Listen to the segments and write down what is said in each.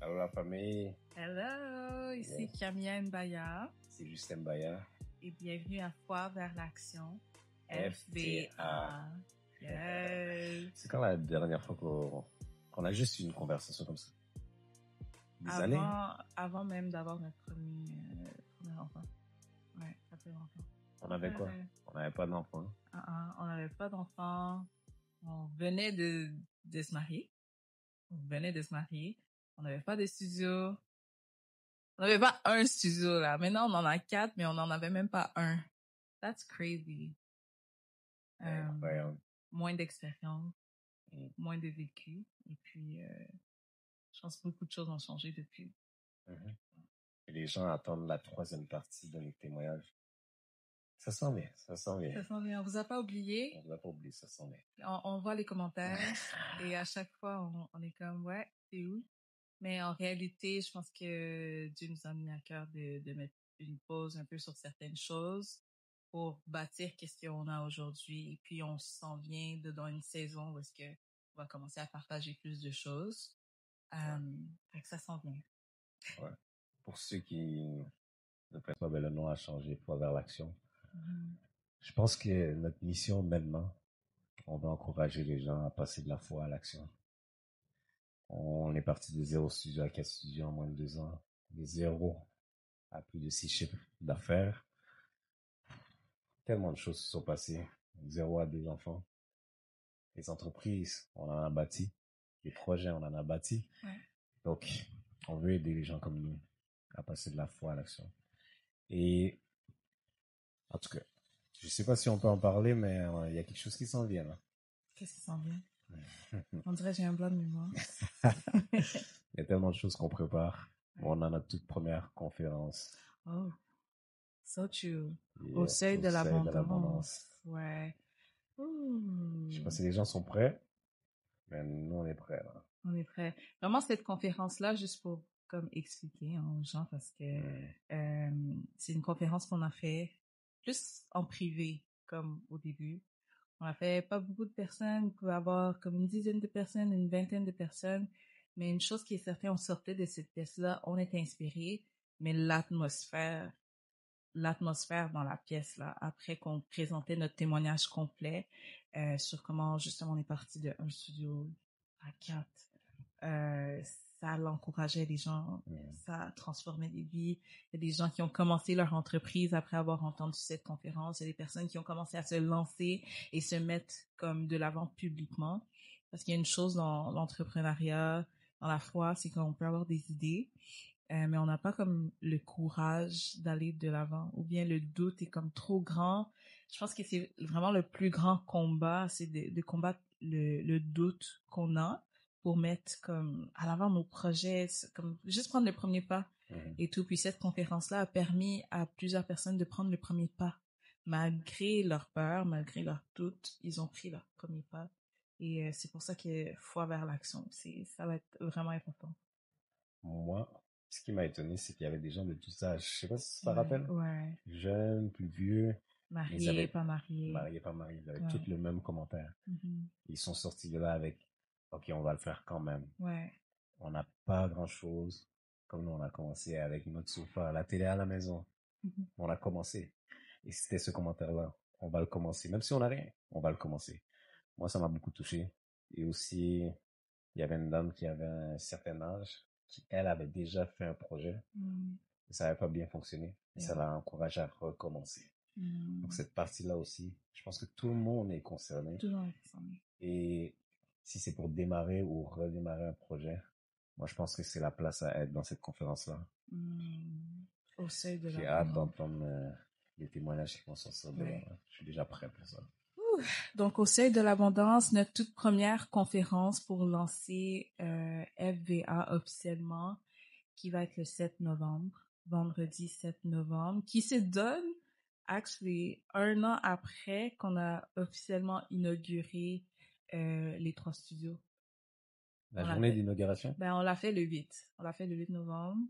Allô la famille, Hello, ici Yeah. Kamia Mbaya c'est Justin Baya. et bienvenue à Foi vers l'Action, FVA. FVA. Yes. C'est quand la dernière fois qu'on a juste eu une conversation comme ça? Des années? Avant même d'avoir notre premier enfant. Ouais, ça fait longtemps. On avait quoi? On n'avait pas d'enfant. On n'avait pas d'enfant. On venait de se marier. On n'avait pas de studio. On n'avait pas un studio, là. Maintenant, on en a 4, mais on n'en avait même pas un. That's crazy. Incroyable. Moins d'expérience, Mm. moins de vécu. Et puis, je pense que beaucoup de choses ont changé depuis. Mhm. Et les gens attendent la 3e partie de nos témoignages. Ça sent bien, ça sent bien. Ça sent bien. On vous a pas oublié. On ne va pas oublier, ça sent bien. On voit les commentaires et à chaque fois, on est comme, ouais, c'est où? Mais en réalité, je pense que Dieu nous a mis à cœur de mettre une pause un peu sur certaines choses pour bâtir qu'est-ce qu'on a aujourd'hui. Et puis, on s'en vient dans une saison où est-ce que on va commencer à partager plus de choses. Fait que ça s'en vient. Ouais. Pour ceux qui ne connaissent pas, le nom a changé, Foi vers l'action. Mhm. Je pense que notre mission maintenant, on va encourager les gens à passer de la foi à l'action. On est parti de 0 studio à 4 studios en moins de 2 ans. De 0 à plus de 6 chiffres d'affaires. Tellement de choses se sont passées. 0 à 2 enfants. Les entreprises, on en a bâti. Les projets, on en a bâti. Ouais. Donc, on veut aider les gens comme nous à passer de la foi à l'action. Et, en tout cas, je sais pas si on peut en parler, mais il y a quelque chose qui s'en vient là. Qu'est-ce qui s'en vient? On dirait que j'ai un blanc de mémoire. Il y a tellement de choses qu'on prépare. Ouais. On a notre toute première conférence. Oh, so true. Yeah, Au seuil de l'abondance. l'abondance. Ouais. Ouh. Je sais pas si les gens sont prêts, mais nous on est prêts là. On est prêt. Vraiment, cette conférence-là, juste pour comme expliquer aux gens, parce que c'est une conférence qu'on a fait plus en privé, comme au début. On a fait pas beaucoup de personnes, il pouvait y avoir comme une dizaine de personnes, une vingtaine de personnes. Mais une chose qui est certaine, on sortait de cette pièce-là, on était inspirés, mais l'atmosphère dans la pièce là, après qu'on présentait notre témoignage complet sur comment justement on est parti de un studio à 4. Ça l'encourageait les gens, ça transformait des vies. Il y a des gens qui ont commencé leur entreprise après avoir entendu cette conférence. Il y a des personnes qui ont commencé à se lancer et se mettre comme de l'avant publiquement. Parce qu'il y a une chose dans l'entrepreneuriat, dans la foi, c'est qu'on peut avoir des idées, mais on n'a pas comme le courage d'aller de l'avant. Ou bien le doute est comme trop grand. Je pense que c'est vraiment le plus grand combat, c'est de combattre le doute qu'on a pour mettre comme à l'avant nos projets, comme juste prendre le premier pas et tout. Puis cette conférence-là a permis à plusieurs personnes de prendre le premier pas. Malgré leur peur, malgré leur doute, ils ont pris leur premier pas. Et c'est pour ça que foi vers l'action, ça va être vraiment important. Moi, ce qui m'a étonné, c'est qu'il y avait des gens de tout âge. Je sais pas si ça te Ouais, rappelle. ouais. Jeunes, plus vieux. Mariés, pas mariés. Mariés, pas mariés. Ils avaient Ouais. tous le même commentaire. Mhm. Ils sont sortis de là avec, ok, on va le faire quand même. Ouais. On n'a pas grand chose. Comme nous, on a commencé avec notre sofa, la télé à la maison. Mhm. On a commencé. Et c'était ce commentaire-là. On va le commencer. Même si on n'a rien, on va le commencer. Moi, ça m'a beaucoup touché. Et aussi, il y avait une dame qui avait un certain âge, qui, elle, avait déjà fait un projet. Et ça n'avait pas bien fonctionné. Et ça l'a encouragé à recommencer. Donc, cette partie-là aussi, je pense que tout le monde est concerné. Tout le monde est concerné. Et si c'est pour démarrer ou redémarrer un projet, moi, je pense que c'est la place à être dans cette conférence-là. Au seuil de J'ai la hâte d'entendre les témoignages qui vont sortir de là. Je suis déjà prêt pour ça. Donc, au seuil de l'abondance, notre toute première conférence pour lancer FVA officiellement, qui va être le 7 novembre, vendredi 7 novembre, qui se donne, actually, 1 an après qu'on a officiellement inauguré les 3 studios. La journée d'inauguration? Ben, on l'a fait le 8. On l'a fait le 8 novembre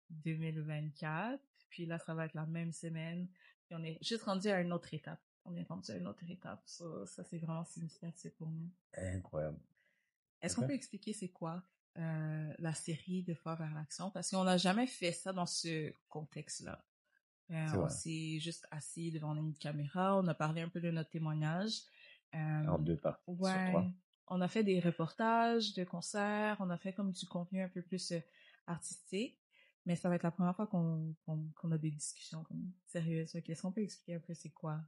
2024. Puis là, ça va être la même semaine. Puis on est juste rendu à une autre étape. On est rendu à une autre étape. Ça c'est vraiment significatif pour nous. Incroyable. Est-ce qu'on peut expliquer c'est quoi la série de Fois vers l'action parce qu'on n'a jamais fait ça dans ce contexte-là. C'est On vrai. s'est juste assis devant une caméra, on a parlé un peu de notre témoignage. En 2 parties sur Ouais, 3. on a fait des reportages de concerts, on a fait comme du contenu un peu plus artistique, mais ça va être la première fois qu'on a des discussions comme sérieuses. Ok, est-ce qu'on peut expliquer un peu c'est quoi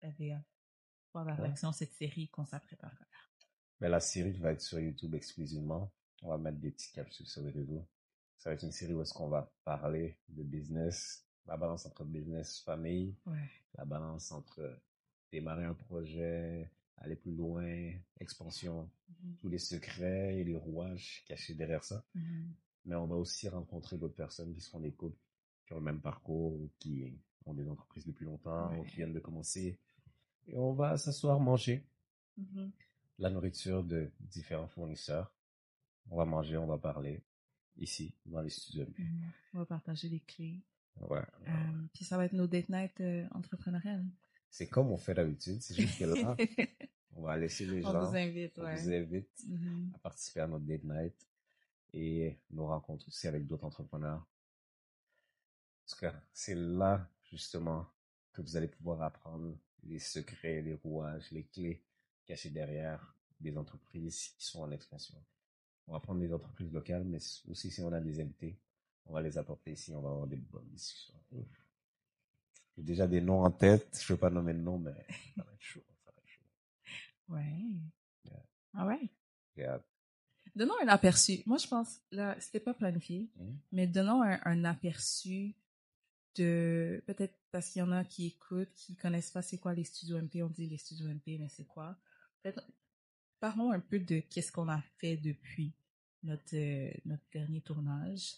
la VA, Fois vers Ouais. l'action, cette série qu'on s'apprête à faire? Mais la série va être sur YouTube exclusivement. On va mettre des petites capsules sur les réseaux. Ça va être une série où est-ce qu'on va parler de business, la balance entre business, famille, Ouais. la balance entre démarrer un projet, aller plus loin, expansion, Mhm. tous les secrets et les rouages cachés derrière ça. Mhm. Mais on va aussi rencontrer d'autres personnes qui seront des couples, qui ont le même parcours, ou qui ont des entreprises depuis longtemps, ou qui Ouais. viennent de commencer. Et on va s'asseoir, manger Mhm. la nourriture de différents fournisseurs. On va manger, on va parler ici, dans les studios. Mhm. On va partager les clés. Ouais, ouais. Puis ça va être nos date night entrepreneuriales. C'est comme on fait d'habitude, c'est juste que là, on va laisser les On vous gens, invite, on ouais. vous invite Mhm. à participer à notre date night et nos rencontres aussi avec d'autres entrepreneurs. Parce que c'est là, justement, que vous allez pouvoir apprendre les secrets, les rouages, les clés cachées derrière des entreprises qui sont en expansion. On va prendre des entreprises locales, mais aussi si on a des invités, on va les apporter ici, on va avoir des bonnes discussions. J'ai déjà des noms en tête, je ne veux pas nommer de nom, mais ça va être chaud, ça va être chaud. Ouais. Yeah. Ah ouais. J'ai hâte. Donnons un aperçu. Moi, je pense, là, c'était pas planifié, Mhm. mais donnons un aperçu de, peut-être parce qu'il y en a qui écoutent, qui connaissent pas c'est quoi les studios MP. On dit les studios MP, mais c'est quoi? Peut-être, parlons un peu de qu'est-ce qu'on a fait depuis notre dernier tournage.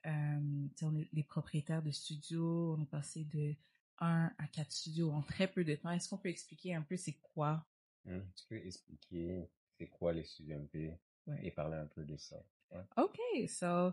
On est les propriétaires de studios, on est passé de 1 à 4 studios en très peu de temps. Est-ce qu'on peut expliquer un peu c'est quoi? Tu peux expliquer c'est quoi les studios MP Ouais. et parler un peu de ça. Ouais. OK, so,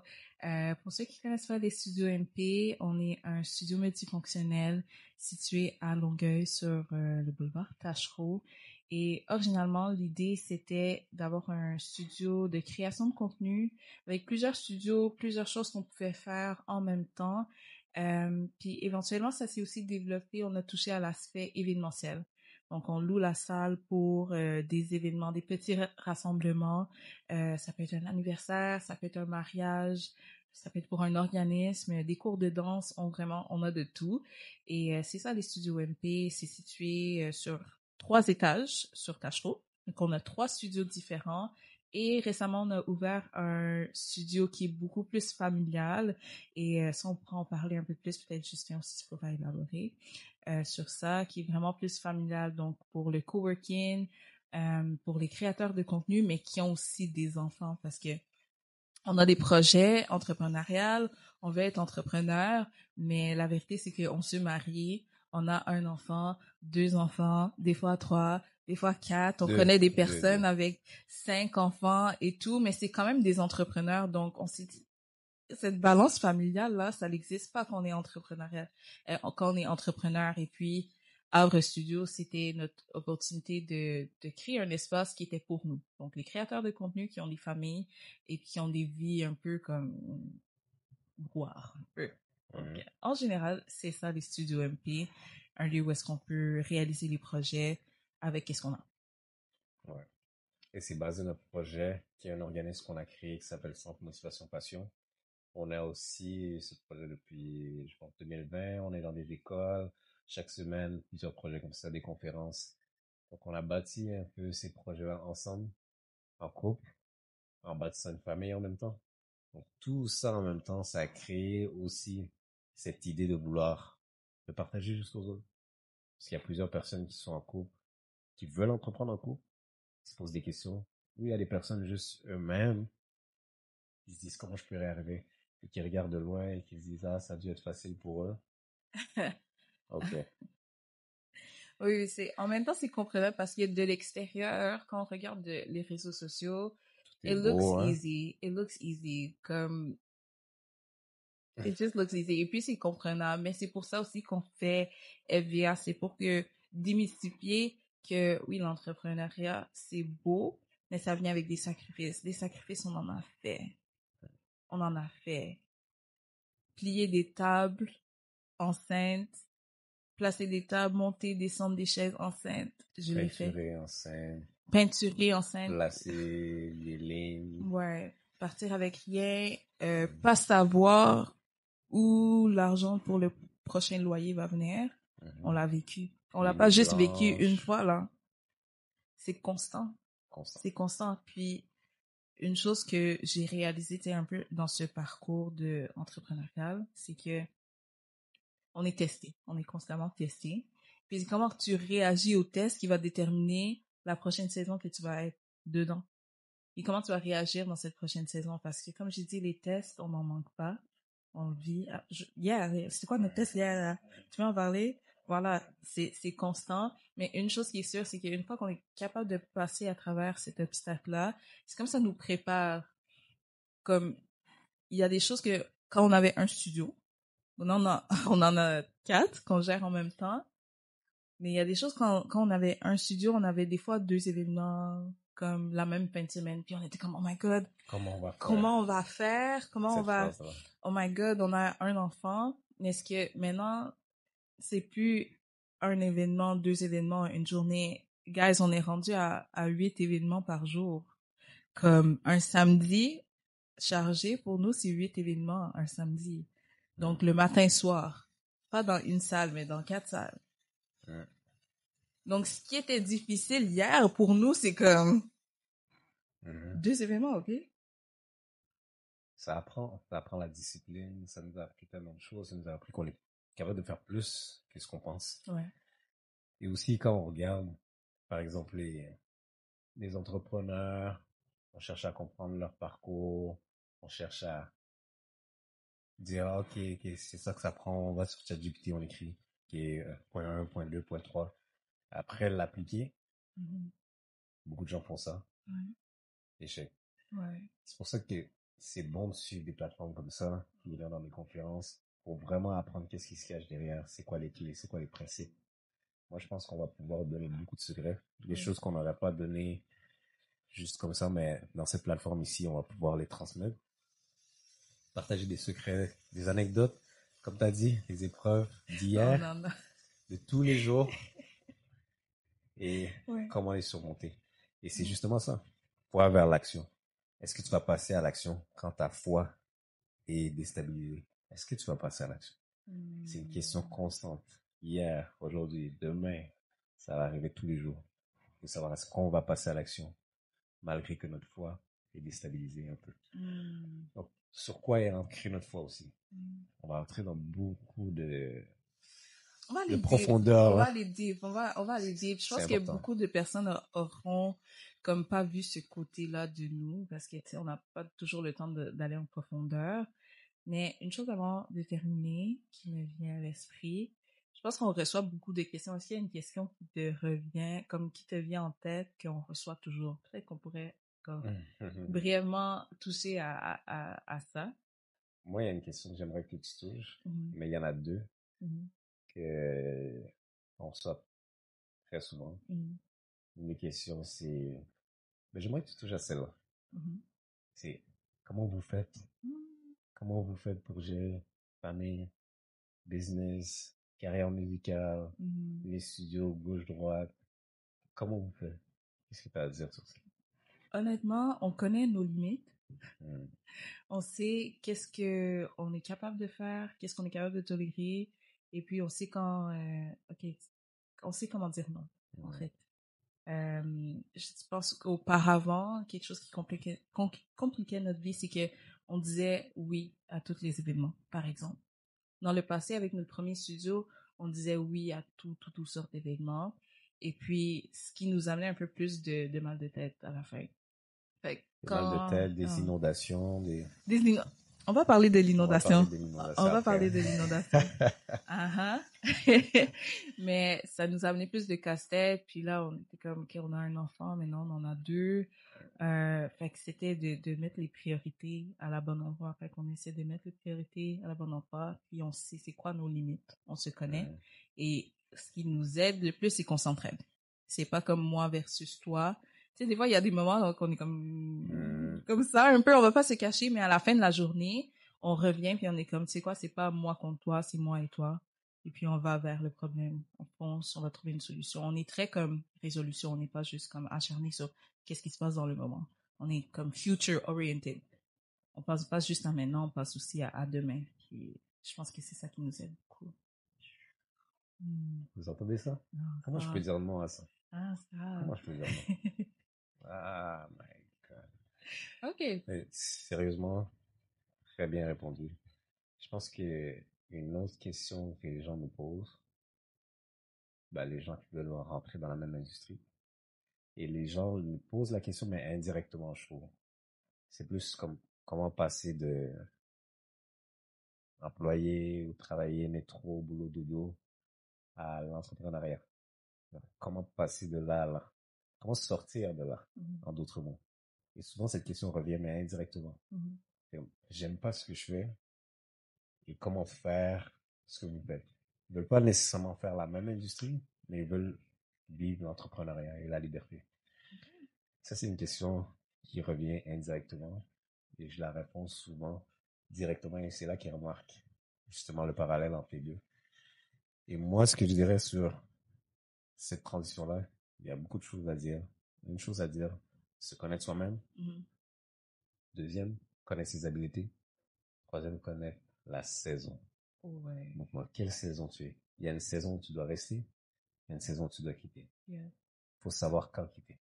pour ceux qui connaissent pas les studios MP, on est un studio multifonctionnel situé à Longueuil sur le boulevard Tachereau. Et originalement, l'idée, c'était d'avoir un studio de création de contenu avec plusieurs studios, plusieurs choses qu'on pouvait faire en même temps. Puis éventuellement, ça s'est aussi développé, on a touché à l'aspect événementiel. Donc, on loue la salle pour des événements, des petits rassemblements. Ça peut être un anniversaire, ça peut être un mariage, ça peut être pour un organisme, des cours de danse, on a de tout. Et c'est ça, les studios MP, c'est situé sur 3 étages sur Tachereau. Donc, on a 3 studios différents. Et récemment, on a ouvert un studio qui est beaucoup plus familial. Et ça, on pourra en parler un peu plus, peut-être Justin aussi pourra élaborer sur ça, qui est vraiment plus familial. Donc, pour le coworking, pour les créateurs de contenu, mais qui ont aussi des enfants parce que on a des projets entrepreneuriales, on veut être entrepreneur, mais la vérité, c'est qu'on se marie, on a un enfant, 2 enfants, des fois 3, des fois 4. On connaît des personnes Deux. avec 5 enfants et tout, mais c'est quand même des entrepreneurs. Donc, on s'est dit, cette balance familiale là, ça n'existe pas quand on est quand on est entrepreneur. Et puis Havre Studio, c'était notre opportunité de créer un espace qui était pour nous. Donc les créateurs de contenu qui ont des familles et qui ont des vies un peu comme brouillard, un peu. Donc, en général, c'est ça les studios MP, un lieu où est-ce qu'on peut réaliser les projets avec qu'est-ce qu'on a. Ouais. Et c'est basé sur notre projet, qui est un organisme qu'on a créé qui s'appelle Centre Motivation Passion. On a aussi ce projet depuis, je pense, 2020. On est dans des écoles, chaque semaine, plusieurs projets comme ça, des conférences. Donc, on a bâti un peu ces projets-là ensemble, en couple, en bâtissant une famille en même temps. Donc, tout ça en même temps, ça a créé aussi cette idée de vouloir le partager jusqu'aux autres. Parce qu'il y a plusieurs personnes qui sont en couple, qui veulent entreprendre en couple, qui se posent des questions. Oui, il y a des personnes juste eux-mêmes qui se disent comment je peux y arriver, et qui regardent de loin et qui se disent ah, ça a dû être facile pour eux. Ok. Oui, c'est en même temps c'est comprenable parce que de l'extérieur, quand on regarde les réseaux sociaux, C'est it looks beau, hein? easy. It looks easy. Comme it just looks easy. Et puis c'est comprenable. Mais c'est pour ça aussi qu'on fait FVA. C'est pour que démystifier que oui, l'entrepreneuriat, c'est beau, mais ça vient avec des sacrifices. Des sacrifices, on en a fait. On en a fait. Plier des tables enceintes, placer des tables, monter, descendre des chaises enceintes. Je l'ai fait. Peinturer enceinte, Peinturer enceinte. placer les lignes. Ouais. Partir avec rien. Pas savoir où l'argent pour le prochain loyer va venir. On l'a vécu. On l'a pas juste vécu une fois, là. C'est constant. C'est constant. Puis, une chose que j'ai réalisée, tu sais, un peu dans ce parcours de entrepreneurial, c'est que on est testé. On est constamment testé. Puis, c'est comment tu réagis au test qui va déterminer la prochaine saison que tu vas être dedans. Et comment tu vas réagir dans cette prochaine saison. Parce que, comme j'ai dit, les tests, on n'en manque pas. On le vit. C'est quoi notre test hier, là? Tu veux en parler? Voilà, c'est constant. Mais une chose qui est sûre, c'est qu'une fois qu'on est capable de passer à travers cet obstacle-là, c'est comme ça nous prépare. Comme, il y a des choses que, quand on avait un studio, on en a 4 qu'on gère en même temps. Mais il y a des choses quand on avait un studio, on avait des fois 2 événements comme la même fin de semaine. Puis on était comme, oh my God, Comment on va faire? comment on va faire? Comment on Cette va... phrase-là. Oh my God, on a un enfant. Mais est-ce que maintenant, c'est plus un événement, 2 événements, une journée? Guys, on est rendu à 8 événements par jour. Comme un samedi chargé, pour nous, c'est 8 événements un samedi. Donc, le matin, soir. Pas dans une salle, mais dans 4 salles. Donc, ce qui était difficile hier, pour nous, c'est comme 2 événements, OK? Ça apprend la discipline, ça nous a appris tellement de choses, ça nous a appris qu'on est capable de faire plus que ce qu'on pense. Ouais. Et aussi, quand on regarde, par exemple, les entrepreneurs, on cherche à comprendre leur parcours, on cherche à dire, ah, ok, c'est ça que ça prend, on va sur ChatGPT, on écrit, qui est point 1, point 2, point 3. Après l'appliquer, beaucoup de gens font ça. Échec. Ouais. C'est pour ça que c'est bon de suivre des plateformes comme ça, qui viennent dans des conférences, pour vraiment apprendre qu'est-ce qui se cache derrière, c'est quoi les clés, c'est quoi les principes. Moi, je pense qu'on va pouvoir donner beaucoup de secrets, des choses qu'on n'aurait pas données juste comme ça, mais dans cette plateforme ici, on va pouvoir les transmettre, partager des secrets, des anecdotes, comme tu as dit, des épreuves d'hier, de tous les jours, et comment les surmonter. Et c'est justement ça, foi vers l'action. Est-ce que tu vas passer à l'action quand ta foi est déstabilisée? Est-ce que tu vas passer à l'action? C'est une question constante. Hier, aujourd'hui, demain, ça va arriver tous les jours. Il faut savoir est-ce qu'on va passer à l'action malgré que notre foi est déstabilisée un peu. Donc, sur quoi est ancrée notre foi aussi? On va entrer dans beaucoup de profondeur. On va aller deep. Je pense que beaucoup de personnes auront comme pas vu ce côté-là de nous parce que, tu sais, on n'a pas toujours le temps d'aller en profondeur. Mais une chose avant de terminer qui me vient à l'esprit, je pense qu'on reçoit beaucoup de questions. Est-ce qu'il y a une question qui te revient, comme qui te vient en tête, qu'on reçoit toujours? Peut-être qu'on pourrait brièvement toucher à ça. Moi, il y a une question que j'aimerais que tu touches, mais il y en a 2 que on reçoit très souvent. Une des questions, c'est... Mais j'aimerais que tu touches à celle-là. C'est comment vous faites? Comment vous faites pour gérer famille, business, carrière musicale, les studios gauche-droite? Comment vous faites? Qu'est-ce que tu as à dire sur ça? Honnêtement, on connaît nos limites. On sait qu'est-ce que on est capable de faire, qu'est-ce qu'on est capable de tolérer, et puis on sait on sait comment dire non, en fait. Je pense qu'auparavant, quelque chose qui compliquait notre vie, c'est que on disait oui à tous les événements, par exemple. Dans le passé, avec notre premier studio, on disait oui à toutes sortes d'événements. Et puis, ce qui nous amenait un peu plus de mal de tête à la fin. Fait mal de tête, des inondations, on va parler de l'inondation. On va parler de l'inondation. Mais ça nous a amené plus de casse-tête. Puis là, on était comme, OK, on a un enfant, mais non, on en a 2. Fait que c'était de mettre les priorités à la bonne endroit. Fait qu'on essaie de mettre les priorités à la bonne endroit. Puis on sait c'est quoi nos limites. On se connaît. Et ce qui nous aide le plus, c'est qu'on s'entraide. C'est pas comme moi versus toi. sais, des fois, il y a des moments qu'on est comme ça, un peu, on va pas se cacher, mais à la fin de la journée, on revient puis on est comme, tu sais quoi, c'est pas moi contre toi, c'est moi et toi. Et puis on va vers le problème, on fonce, on va trouver une solution. On est très comme résolution, on n'est pas juste comme acharné sur qu'est-ce qui se passe dans le moment. On est comme future oriented. On passe pas juste à maintenant, on passe aussi à demain. Puis je pense que c'est ça qui nous aide beaucoup. Vous entendez ça? Non, Comment je peux dire non à ça? Ah, ça. Comment je peux dire non? Ah, my God. OK. Mais, sérieusement, très bien répondu. Je pense que une autre question que les gens me posent, les gens qui veulent rentrer dans la même industrie, et les gens me posent la question, mais indirectement, je trouve. C'est plus comme comment passer de employé ou travailler métro, boulot, dodo à l'entrepreneuriat. Comment passer de là à là? Comment sortir de là, en d'autres mots? Et souvent, cette question revient, mais indirectement. J'aime pas ce que je fais et comment faire ce que vous faites. Ils veulent pas nécessairement faire la même industrie, mais ils veulent vivre l'entrepreneuriat et la liberté. Ça, c'est une question qui revient indirectement et je la réponds souvent directement et c'est là qu'ils remarquent justement le parallèle entre les deux. Et moi, ce que je dirais sur cette transition-là, il y a beaucoup de choses à dire. Une chose à dire, se connaître soi-même. Deuxième, connaître ses habiletés. Troisième, connaître la saison. Ouais. Donc, moi, quelle saison tu es? Il y a une saison où tu dois rester, il y a une saison où tu dois quitter. Faut savoir quand quitter.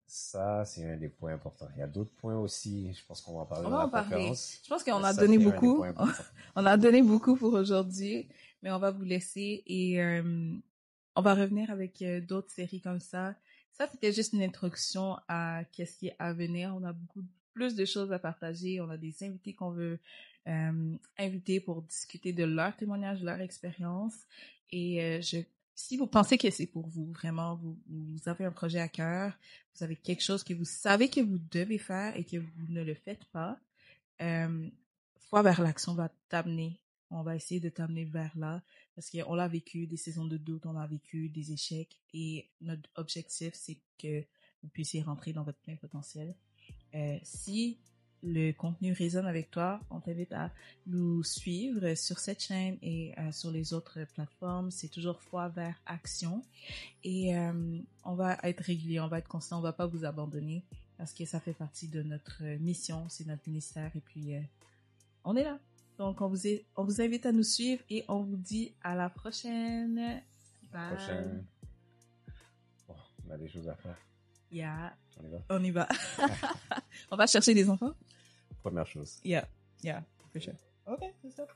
Ça, c'est un des points importants. Il y a d'autres points aussi, je pense qu'on va en parler On dans va la en parler. conférence. Je pense qu'on Mais a ça, donné c'est un des beaucoup. points importants. On a donné beaucoup pour aujourd'hui, mais on va vous laisser et on va revenir avec d'autres séries comme ça. Ça, c'était juste une introduction à qu'est-ce qui est à venir. On a beaucoup plus de choses à partager. On a des invités qu'on veut inviter pour discuter de leur témoignage, de leur expérience. Et si vous pensez que c'est pour vous, vraiment, vous avez un projet à cœur, vous avez quelque chose que vous savez que vous devez faire et que vous ne le faites pas, Foi vers l'action va t'amener. On va essayer de t'amener vers là parce qu'on l'a vécu, des saisons de doute, on a vécu des échecs et notre objectif, c'est que vous puissiez rentrer dans votre plein potentiel. Si le contenu résonne avec toi, on t'invite à nous suivre sur cette chaîne et sur les autres plateformes. C'est toujours Foi vers action. Et on va être régulier, on va être constant, on va pas vous abandonner parce que ça fait partie de notre mission, c'est notre ministère et puis on est là. Donc on vous invite à nous suivre et on vous dit à la prochaine. Bye. Prochaine. Bon, on a des choses à faire. Yeah. On y va. On y va. On va chercher des enfants. Première chose. Yeah, for sure. Okay, c'est ça.